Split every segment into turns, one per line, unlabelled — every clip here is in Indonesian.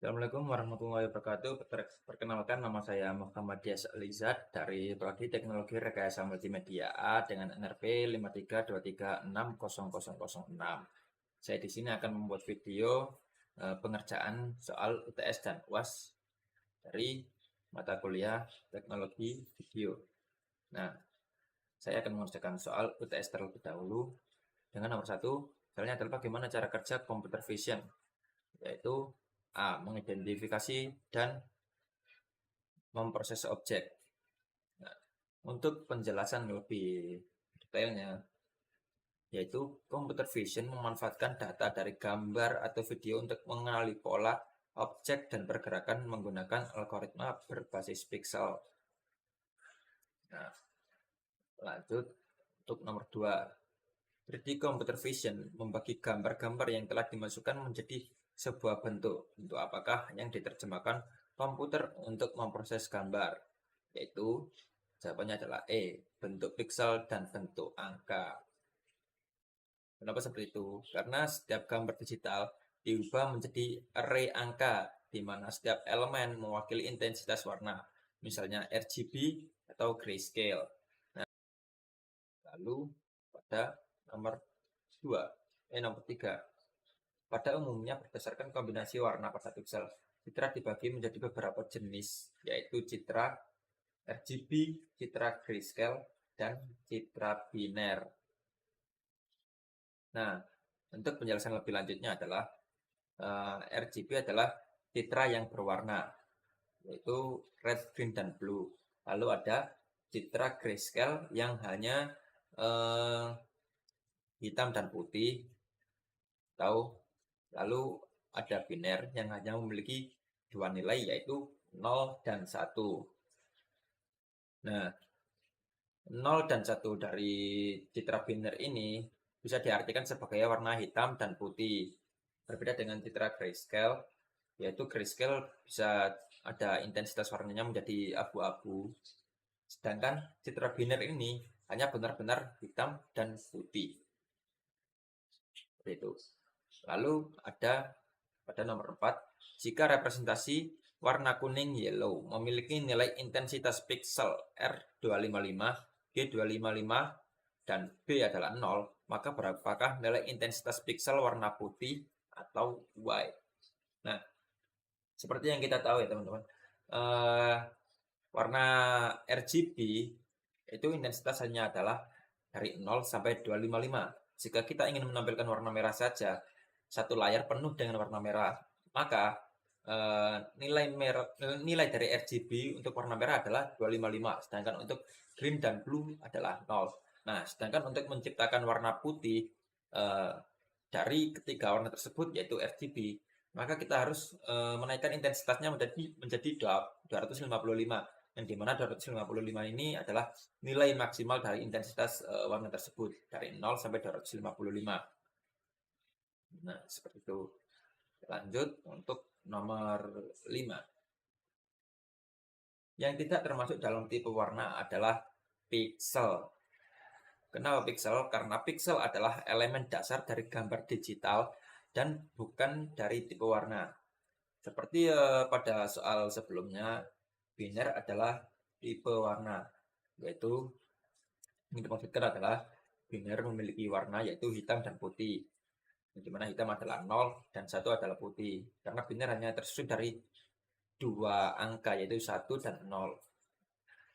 Assalamualaikum warahmatullahi wabarakatuh. Perkenalkan, nama saya Muhammad Dias Alizad dari Prodi Teknologi Rekayasa Multimedia A dengan NRP 532360006. Saya di sini akan membuat video pengerjaan soal UTS dan UAS dari mata kuliah Teknologi Video. Nah, saya akan mengerjakan soal UTS terlebih dahulu dengan nomor 1. Soalnya adalah bagaimana cara kerja computer vision, yaitu A. Mengidentifikasi dan memproses objek. Nah, untuk penjelasan lebih detailnya, yaitu computer vision memanfaatkan data dari gambar atau video untuk mengenali pola, objek, dan pergerakan menggunakan algoritma berbasis pixel. Nah, lanjut untuk nomor 2. 3D computer vision membagi gambar-gambar yang telah dimasukkan menjadi sebuah bentuk. Bentuk apakah yang diterjemahkan komputer untuk memproses gambar? Yaitu jawabannya adalah E, bentuk pixel dan bentuk angka. Kenapa seperti itu? Karena setiap gambar digital diubah menjadi array angka, di mana setiap elemen mewakili intensitas warna, misalnya RGB atau grayscale. Nah, lalu pada nomor 3. Pada umumnya berdasarkan kombinasi warna pada pixel, citra dibagi menjadi beberapa jenis, yaitu citra RGB, citra grayscale, dan citra biner. Nah, untuk penjelasan lebih lanjutnya adalah RGB adalah citra yang berwarna, yaitu red, green, dan blue. Lalu ada citra grayscale yang hanya hitam dan putih, atau lalu ada biner yang hanya memiliki dua nilai, yaitu 0 dan 1. Nah, 0 dan 1 dari citra biner ini bisa diartikan sebagai warna hitam dan putih. Berbeda dengan citra grayscale, yaitu grayscale bisa ada intensitas warnanya menjadi abu-abu. Sedangkan citra biner ini hanya benar-benar hitam dan putih. Seperti itu. Lalu ada pada nomor 4, jika representasi warna kuning yellow memiliki nilai intensitas pixel R255, G255, dan B adalah 0, maka berapakah nilai intensitas pixel warna putih atau white? Nah, seperti yang kita tahu ya teman-teman, warna RGB itu intensitasnya adalah dari 0 sampai 255. Jika kita ingin menampilkan warna merah saja, satu layar penuh dengan warna merah, maka nilai dari RGB untuk warna merah adalah 255, sedangkan untuk green dan blue adalah 0. Nah, sedangkan untuk menciptakan warna putih dari ketiga warna tersebut, yaitu RGB, maka kita harus menaikkan intensitasnya menjadi 255, yang dimana 255 ini adalah nilai maksimal dari intensitas warna tersebut, dari 0 sampai 255. Nah, seperti itu. Lanjut untuk nomor 5. Yang tidak termasuk dalam tipe warna adalah pixel. Kenapa pixel? Karena pixel adalah elemen dasar dari gambar digital dan bukan dari tipe warna. Seperti pada soal sebelumnya, biner adalah tipe warna, yaitu yang dimaksudkan adalah biner memiliki warna yaitu hitam dan putih, di mana hitam adalah 0 dan 1 adalah putih, karena biner hanya tersusun dari dua angka, yaitu 1 dan 0.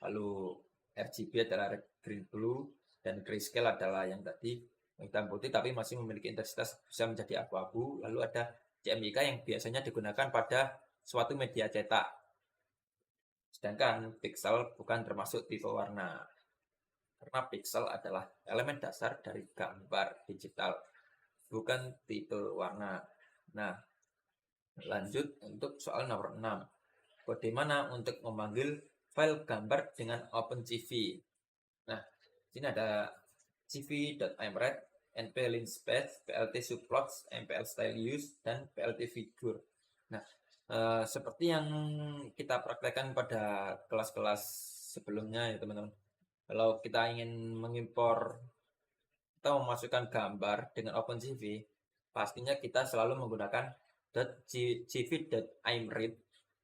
Lalu RGB adalah red, green, blue, dan grayscale adalah yang tadi hitam putih tapi masih memiliki intensitas bisa menjadi abu-abu. Lalu ada CMYK yang biasanya digunakan pada suatu media cetak. Sedangkan pixel bukan termasuk tipe warna, karena pixel adalah elemen dasar dari gambar digital, bukan tipe warna. Nah, lanjut untuk soal nomor 6. Bagaimana untuk memanggil file gambar dengan OpenCV? Nah, sini ada cv.imret, np-linspace, plt-subplots, mpl-styleuse, dan plt-figure. Nah, seperti yang kita praktekkan pada kelas-kelas sebelumnya ya teman-teman. Kalau kita ingin mengimpor atau memasukkan gambar dengan OpenCV, pastinya kita selalu menggunakan .gv.imread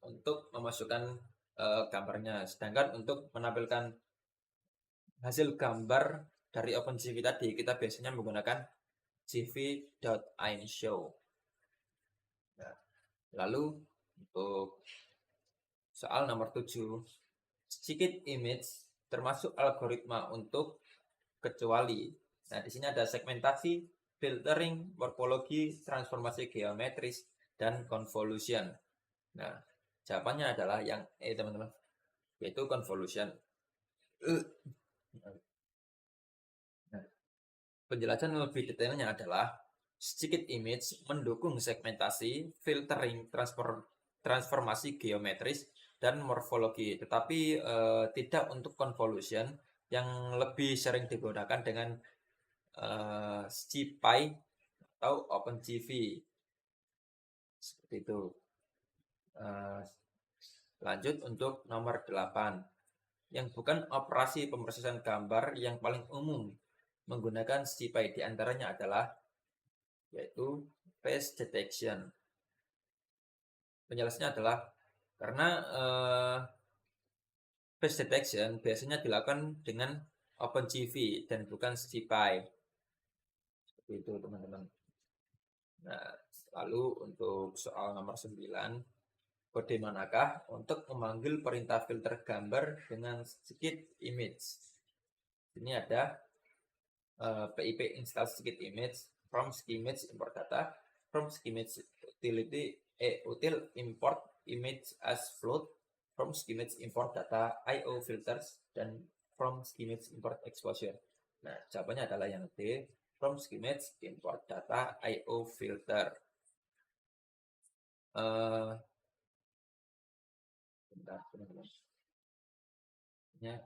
untuk memasukkan gambarnya. Sedangkan untuk menampilkan hasil gambar dari OpenGV tadi, kita biasanya menggunakan gv.imshow. Nah, lalu untuk soal nomor 7, sedikit image termasuk algoritma untuk kecuali. Nah, di sini ada segmentasi, filtering, morfologi, transformasi geometris, dan convolution. Nah, jawabannya adalah yang teman-teman, yaitu convolution. Nah, penjelasan lebih detailnya adalah sedikit image mendukung segmentasi, filtering, transformasi geometris, dan morfologi, tetapi tidak untuk convolution yang lebih sering digunakan dengan SciPy atau OpenGV. Seperti itu. Lanjut untuk nomor 8. Yang bukan operasi pemrosesan gambar yang paling umum menggunakan SciPy diantaranya adalah yaitu face detection. Penjelasannya adalah karena face detection biasanya dilakukan dengan OpenGV dan bukan SciPy. Seperti itu teman-teman. Nah, lalu untuk soal nomor 9, bagaimanakah untuk memanggil perintah filter gambar dengan sedikit image? Ini ada PIP install sedikit image, from schemage import data, from schemage utility util import image as float, from schemage import data IO filters, dan from schemage import exposure. Nah, jawabannya adalah yang D, from schemage import data IO filter. Bentar, teman-teman. Ya,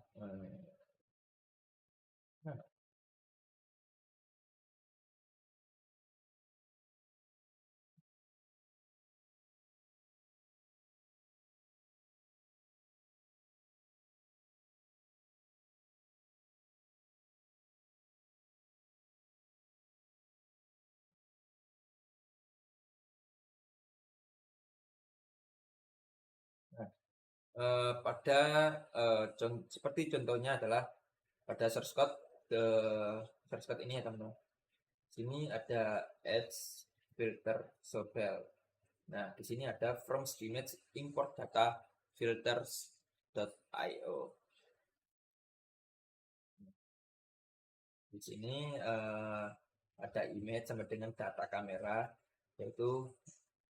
pada seperti contohnya adalah pada source code ini ya teman-teman. Sini ada edge filter sobel. Nah, di sini ada from schemage import data filters.io. Di sini ada image sama dengan data kamera, yaitu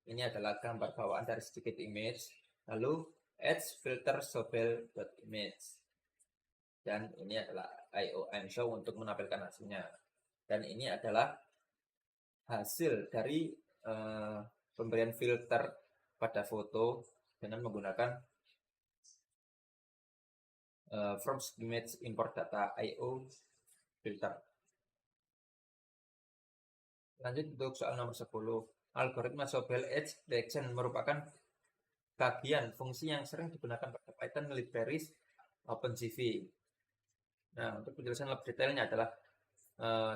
ini adalah gambar bawaan dari sedikit image. Lalu edge filter sobel.image. Dan ini adalah IOM-show untuk menampilkan hasilnya. Dan ini adalah hasil dari pemberian filter pada foto dengan menggunakan from image import data IO filter. Lanjut untuk soal nomor 10. Algoritma Sobel Edge Detection merupakan bagian fungsi yang sering digunakan pada Python libraries OpenGV. Nah, untuk penjelasan lebih detailnya adalah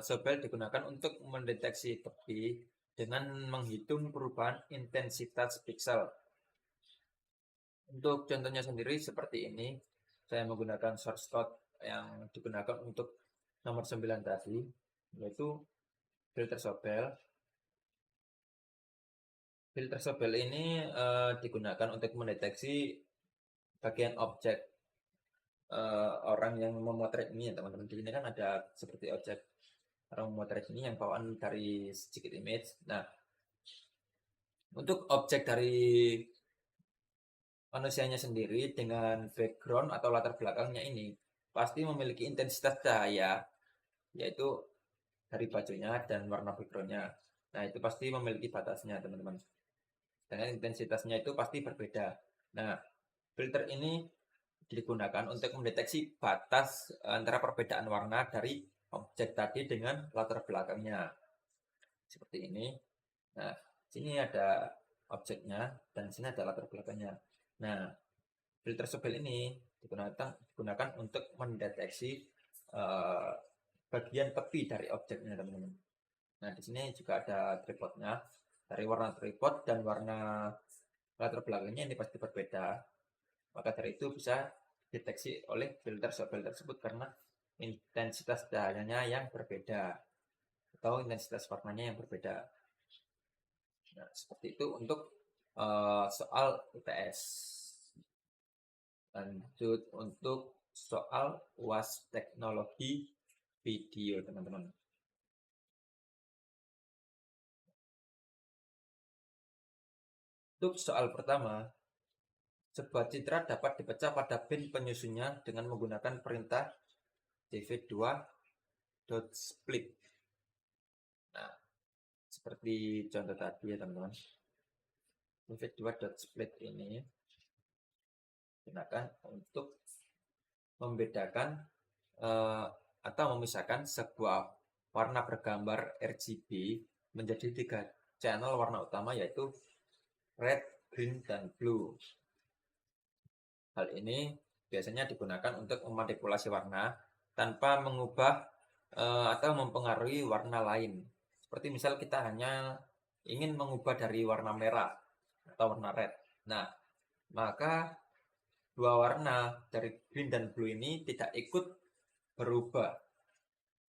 Sobel digunakan untuk mendeteksi tepi dengan menghitung perubahan intensitas pixel. Untuk contohnya sendiri seperti ini, saya menggunakan source code yang digunakan untuk nomor 9 tadi, yaitu filter Sobel. Filter Sobel ini digunakan untuk mendeteksi bagian objek orang yang memotret ini ya teman-teman. Di sini kan ada seperti objek orang memotret ini yang bawaan dari sedikit image. Nah, untuk objek dari manusianya sendiri dengan background atau latar belakangnya ini pasti memiliki intensitas cahaya, yaitu dari bajunya dan warna backgroundnya. Nah, itu pasti memiliki batasnya teman-teman. Dengan intensitasnya itu pasti berbeda. Nah, filter ini digunakan untuk mendeteksi batas antara perbedaan warna dari objek tadi dengan latar belakangnya. Seperti ini. Nah, sini ada objeknya dan sini ada latar belakangnya. Nah, filter Sobel ini digunakan untuk mendeteksi bagian tepi dari objeknya, teman-teman. Nah, di sini juga ada tripodnya. dari warna tripod dan warna latar belakangnya ini pasti berbeda. Maka dari itu bisa deteksi oleh filter software tersebut karena intensitas cahayanya yang berbeda atau intensitas warnanya yang berbeda. Nah, seperti itu untuk soal UTS. Lanjut untuk soal UAS teknologi video, teman-teman. Untuk soal pertama, sebuah citra dapat dipecah pada bin penyusunnya dengan menggunakan perintah dv2.split. Nah, seperti contoh tadi ya, teman-teman. dv2.split ini digunakan untuk membedakan atau memisahkan sebuah warna bergambar RGB menjadi 3 channel warna utama, yaitu red, green, dan blue. Hal ini biasanya digunakan untuk memanipulasi warna tanpa mengubah atau mempengaruhi warna lain. Seperti misal kita hanya ingin mengubah dari warna merah atau warna red. Nah, maka dua warna dari green dan blue ini tidak ikut berubah,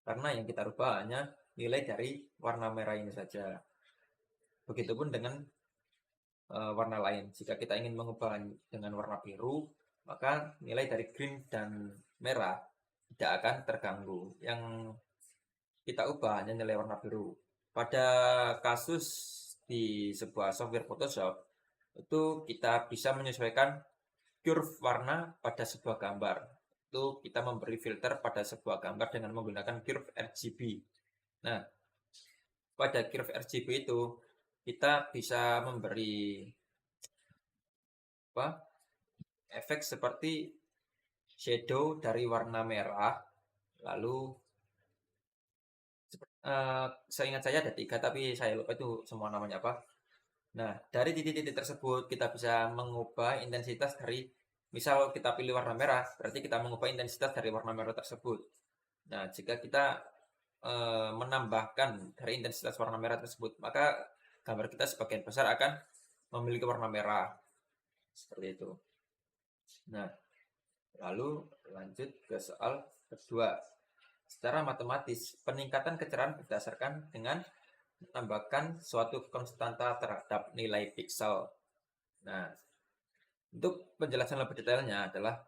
karena yang kita rubah hanya nilai dari warna merah ini saja. Begitupun dengan warna lain. Jika kita ingin mengubah dengan warna biru, maka nilai dari green dan merah tidak akan terganggu. Yang kita ubah hanya nilai warna biru. Pada kasus di sebuah software Photoshop, itu kita bisa menyesuaikan curve warna pada sebuah gambar. Itu kita memberi filter pada sebuah gambar dengan menggunakan curve RGB. Nah, pada curve RGB itu kita bisa memberi efek seperti shadow dari warna merah, lalu seingat saya ada 3 tapi saya lupa itu semua namanya apa. Nah, dari titik-titik tersebut kita bisa mengubah intensitas dari, misal kita pilih warna merah, berarti kita mengubah intensitas dari warna merah tersebut. Nah, jika kita menambahkan dari intensitas warna merah tersebut, maka gambar kita sebagian besar akan memiliki warna merah. Seperti itu. Nah, lalu lanjut ke soal kedua. Secara matematis, peningkatan kecerahan berdasarkan dengan menambahkan suatu konstanta terhadap nilai piksel. Nah, untuk penjelasan lebih detailnya adalah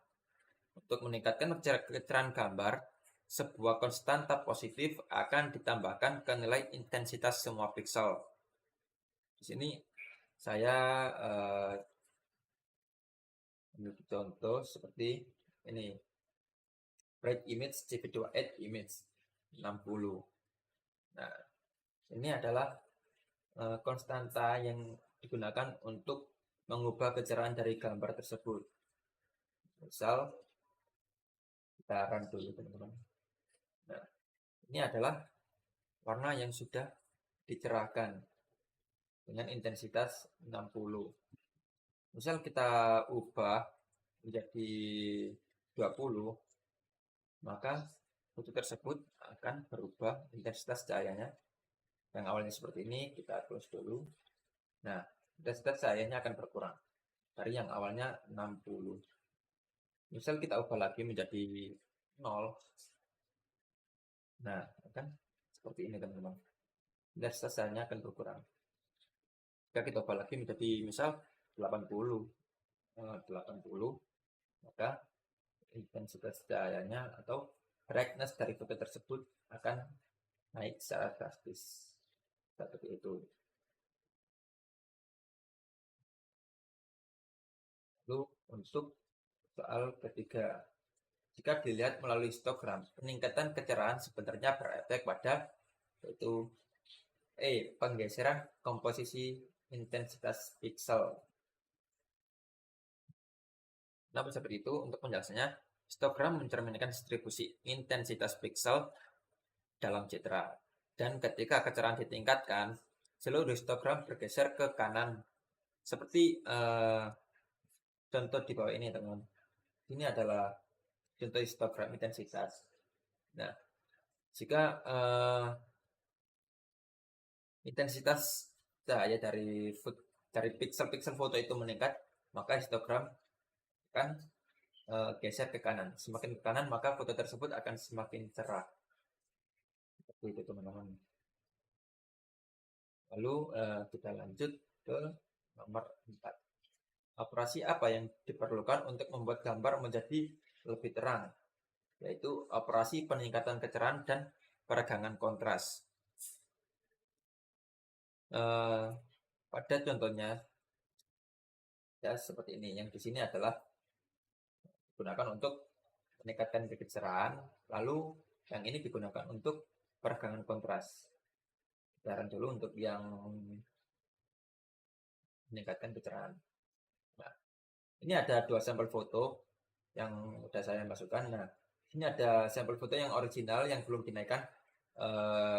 untuk meningkatkan kecerahan gambar, sebuah konstanta positif akan ditambahkan ke nilai intensitas semua piksel. Di sini saya ambil contoh seperti ini. Bright image CV2 image 60. Nah, ini adalah konstanta yang digunakan untuk mengubah kecerahan dari gambar tersebut. Misal kita run dulu, teman-teman. Nah, ini adalah warna yang sudah dicerahkan dengan intensitas 60. Misal kita ubah menjadi 20, maka foto tersebut akan berubah intensitas cahayanya. Yang awalnya seperti ini, kita close dulu. Nah, intensitas cahayanya akan berkurang dari yang awalnya 60. Misal kita ubah lagi menjadi 0. Nah, kan seperti ini, teman-teman. Intensitas cahayanya akan berkurang. Jika kita ubah lagi menjadi misal 80, maka intensitas cahayanya atau brightness dari foto tersebut akan naik secara drastis. Seperti itu. Lalu untuk soal ketiga, jika dilihat melalui histogram, peningkatan kecerahan sebenarnya berefek pada yaitu penggeseran komposisi intensitas piksel. Kenapa seperti itu? Untuk penjelasannya, histogram mencerminkan distribusi intensitas piksel dalam citra. Dan ketika kecerahan ditingkatkan, seluruh histogram bergeser ke kanan. Seperti contoh di bawah ini, teman-teman. Ini adalah contoh histogram intensitas. Nah, jika intensitas cahaya dari pixel-pixel foto itu meningkat, maka histogram akan geser ke kanan. Semakin ke kanan, maka foto tersebut akan semakin cerah. Seperti itu teman-teman. Lalu kita lanjut ke nomor 4. Operasi apa yang diperlukan untuk membuat gambar menjadi lebih terang? Yaitu operasi peningkatan kecerahan dan peregangan kontras. Pada contohnya ya seperti ini. Yang di sini adalah digunakan untuk meningkatkan kecerahan, lalu yang ini digunakan untuk peregangan kontras. Kita dulu untuk yang meningkatkan kecerahan. Nah, ini ada 2 sampel foto yang sudah saya masukkan. Nah, ini ada sampel foto yang original yang belum dinaikkan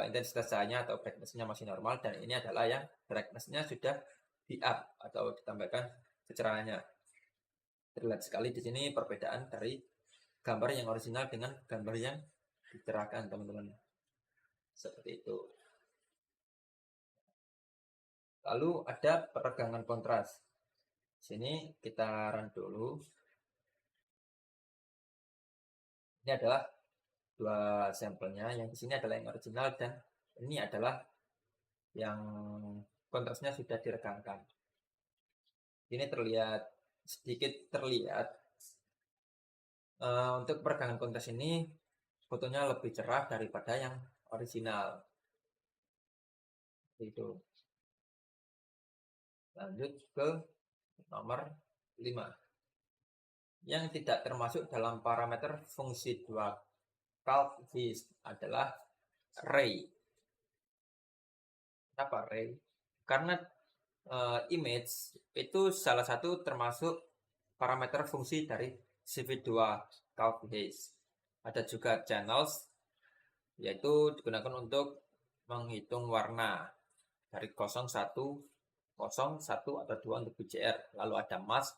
intensitas cahayanya atau brightness-nya masih normal, dan ini adalah yang brightness-nya sudah di up atau ditambahkan kecerahannya. Terlihat sekali di sini perbedaan dari gambar yang original dengan gambar yang dicerahkan, teman-teman. Seperti itu. Lalu ada peregangan kontras. Sini kita run dulu. Ini adalah 2 sampelnya. Yang di sini adalah yang original dan ini adalah yang kontrasnya sudah diregangkan. Ini sedikit terlihat untuk peregangan kontras ini fotonya lebih cerah daripada yang original. Itu. Lanjut ke nomor 5. Yang tidak termasuk dalam parameter fungsi 2 Calvist adalah ray. Kenapa ray? Karena image itu salah satu termasuk parameter fungsi dari CV2 Calvist. Ada juga channels, yaitu digunakan untuk menghitung warna dari 01, 01 atau 2 untuk BCR. Lalu ada mask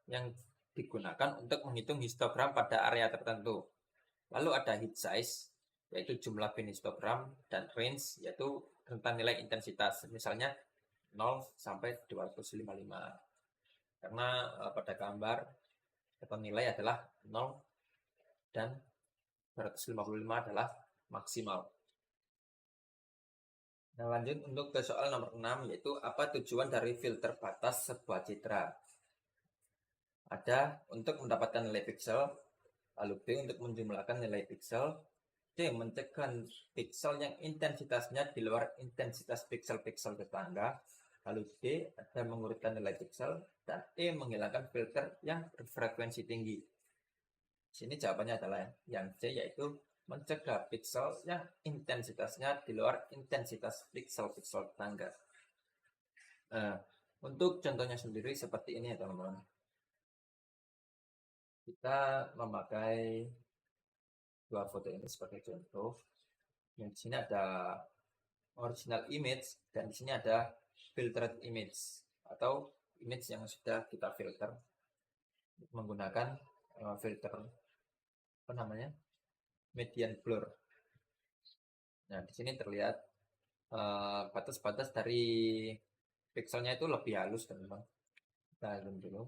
yang digunakan untuk menghitung histogram pada area tertentu. Lalu ada hit size, yaitu jumlah bin histogram, dan range, yaitu rentang nilai intensitas. Misalnya 0 sampai 255. Karena pada gambar atau nilai adalah 0 dan 255 adalah maksimal. Nah, lanjut untuk ke soal nomor 6, yaitu apa tujuan dari filter batas sebuah citra? Ada untuk mendapatkan nilai pixel, lalu B untuk menjumlahkan nilai pixel, C mencegah pixel yang intensitasnya di luar intensitas pixel-pixel tetangga, lalu D ada mengurutkan nilai pixel, dan E menghilangkan filter yang berfrekuensi tinggi. Sini jawabannya adalah yang C, yaitu mencegah pixel yang intensitasnya di luar intensitas pixel-pixel tetangga. Untuk contohnya sendiri seperti ini ya teman-teman. Kita memakai 2 foto ini sebagai contoh. Yang di sini ada original image dan di sini ada filtered image atau image yang sudah kita filter menggunakan filter apa namanya, median blur. Nah, di sini terlihat batas-batas dari pixelnya itu lebih halus teman-teman. Kita zoom dulu.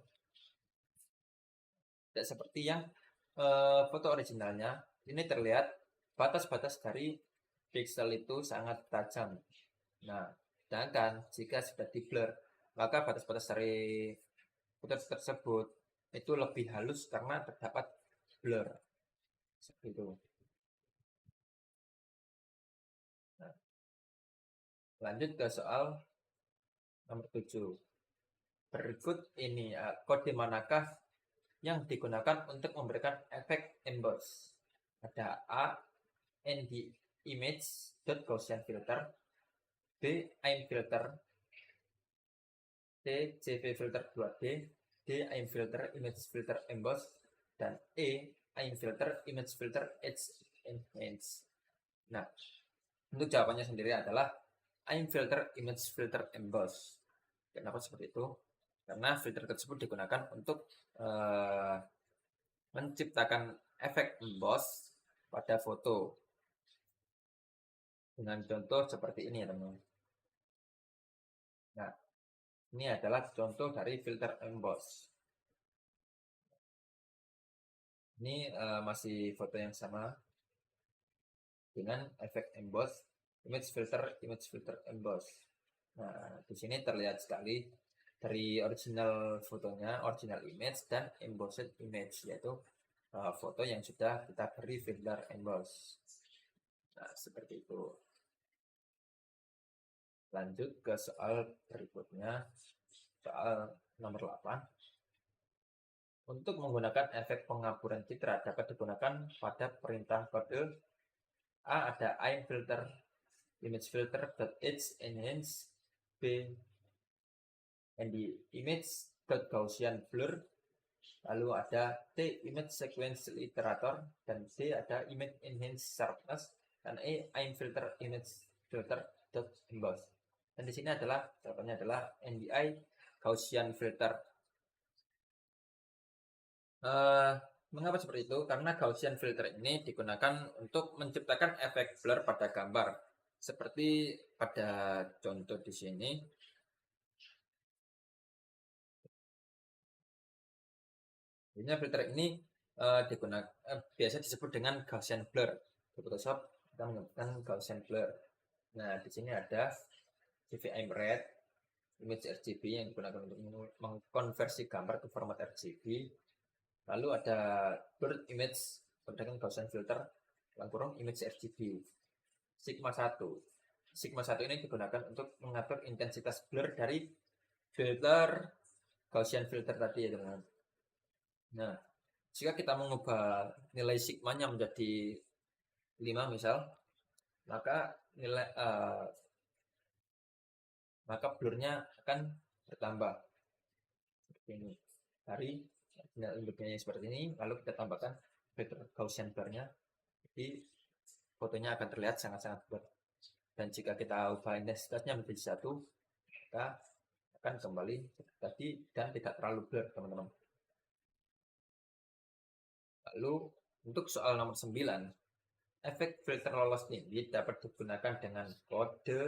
Tidak seperti yang foto originalnya. Ini terlihat batas-batas dari pixel itu sangat tajam. Nah, sedangkan jika sudah di blur, maka batas-batas dari foto tersebut itu lebih halus karena terdapat blur. Seperti itu. Nah, lanjut ke soal nomor 7. Berikut ini kode manakah yang digunakan untuk memberikan efek emboss? Ada A, ND image dot Gaussian filter, B, AIM filter, C, CV filter 2D, D, AIM filter image filter emboss, dan E, AIM filter image filter edge enhance. Nah, untuk jawabannya sendiri adalah AIM filter image filter emboss. Kenapa seperti itu? Karena filter tersebut digunakan untuk menciptakan efek emboss pada foto. Dengan contoh seperti ini ya teman-teman. Nah, ini adalah contoh dari filter emboss. Ini masih foto yang sama dengan efek emboss, image filter emboss. Nah, di sini terlihat sekali dari original fotonya, original image dan embossed image, yaitu foto yang sudah kita beri filter emboss. Nah, seperti itu. Lanjut ke soal berikutnya, soal nomor 8. Untuk menggunakan efek pengaburan citra dapat digunakan pada perintah kode A ada filter image filter .h enhance, B and the image Gaussian blur, lalu ada T image sequence iterator, dan D ada image enhance sharpness, dan E filter image filter emboss. Dan di sini adalah jawabannya adalah NDI Gaussian filter. Mengapa seperti itu? Karena Gaussian filter ini digunakan untuk menciptakan efek blur pada gambar. Seperti pada contoh di sini. Ini filter ini biasa disebut dengan Gaussian blur. Di Photoshop kita menggunakan Gaussian blur. Nah, di sini ada CVM red, image RGB yang digunakan untuk mengkonversi gambar ke format RGB. Lalu ada blur image menggunakan Gaussian filter, kurung image RGB. Sigma 1. Sigma 1 ini digunakan untuk mengatur intensitas blur dari filter Gaussian filter tadi ya teman-teman. Nah, jika kita mengubah nilai sigmanya menjadi 5 misal, maka blurnya akan bertambah seperti ini. Dari bentuknya seperti ini, lalu kita tambahkan filter Gaussian blurnya, jadi fotonya akan terlihat sangat-sangat blur. Dan jika kita ubah intensitasnya menjadi 1, maka akan kembali tadi dan tidak terlalu blur teman-teman. Lalu untuk soal nomor 9, efek filter lolos tinggi dapat digunakan dengan kode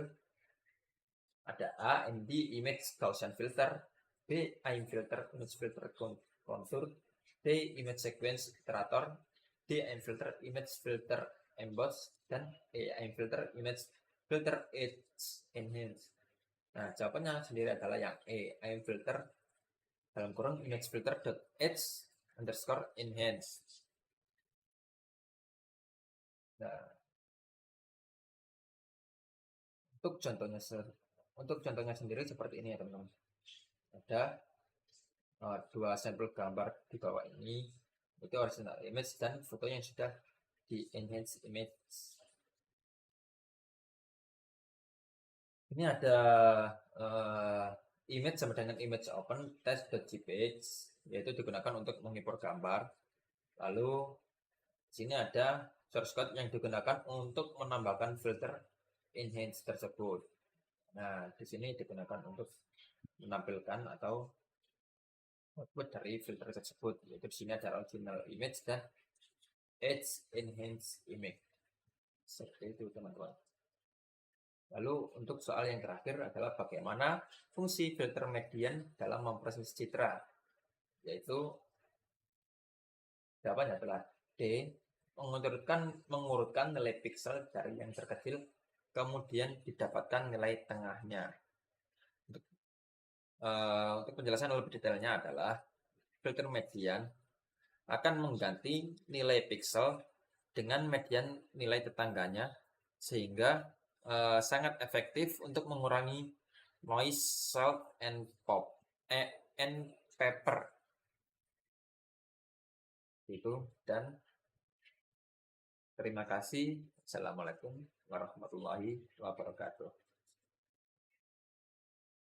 ada A ND image Gaussian filter, B im filter image filter contour, D image sequence iterator, D im filter image filter emboss, dan E im filter image filter edge enhance. Nah, jawabannya sendiri adalah yang E im filter dalam kurung image filter edge underscore enhance. Nah, untuk contohnya sendiri seperti ini ya teman-teman. Ada dua sampel gambar di bawah ini, itu original image dan foto yang sudah di enhance image. Ini ada image sama dengan image open test.jpg, yaitu digunakan untuk mengimpor gambar. Lalu sini ada source code yang digunakan untuk menambahkan filter enhance tersebut. Nah, di sini digunakan untuk menampilkan atau output dari filter tersebut, yaitu di sini ada original image dan edge enhance image. Seperti itu teman-teman. Lalu untuk soal yang terakhir adalah bagaimana fungsi filter median dalam memproses citra, yaitu jawabannya adalah D, mengurutkan nilai piksel dari yang terkecil, kemudian didapatkan nilai tengahnya. Untuk penjelasan lebih detailnya adalah filter median akan mengganti nilai piksel dengan median nilai tetangganya, sehingga sangat efektif untuk mengurangi noise, salt, and paper. Itu, dan terima kasih. Assalamualaikum warahmatullahi wabarakatuh.